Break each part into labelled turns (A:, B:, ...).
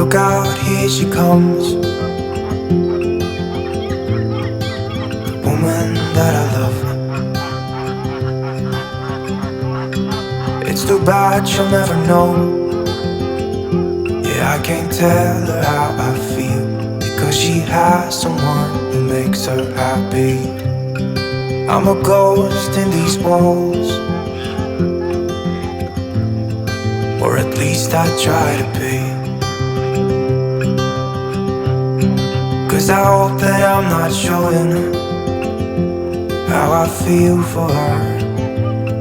A: Look out, here she comes, the woman that I love. It's too bad she'll never know. Yeah, I can't tell her how I feel, because she has someone who makes her happy. I'm a ghost in these walls, or at least I try to be. 'Cause I hope that I'm not showing her how I feel for her,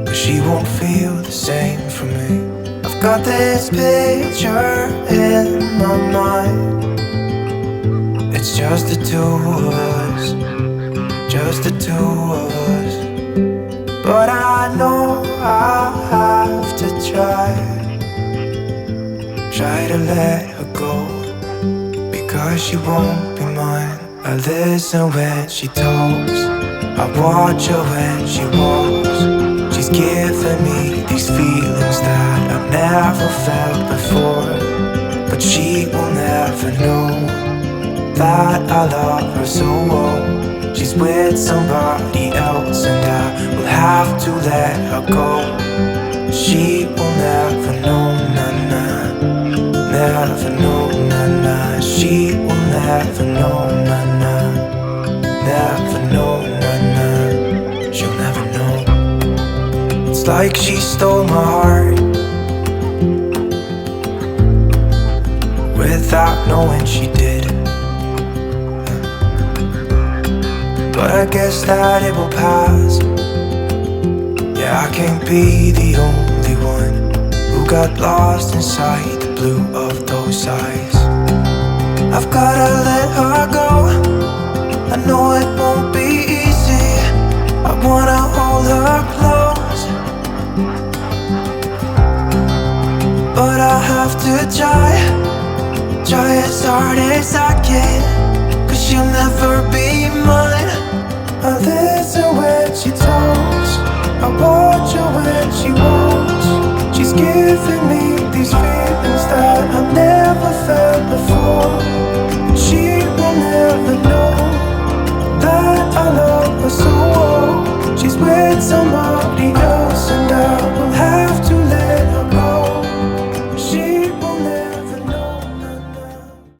A: but she won't feel the same for me. I've got this picture in my mind. It's just the two of us, just the two of us. But I know I have to try to let her go, because she won't be mine. I listen when she talks, I watch her when she walks. She's giving me these feelings that I've never felt before, but she will never know that I love her so well. She's with somebody else and I will have to let her go. She will never know, nah-nah, never know, nah-nah. She will never know, nah-nah, never know, nah-nah. She'll never know. It's like she stole my heart without knowing she did. But I guess that it will pass. Yeah, I can't be the only one who got lost inside the blue of those eyes. I've gotta let her go, I know it won't be easy. I wanna hold her close, but I have to try as hard as I can, 'cause she'll never be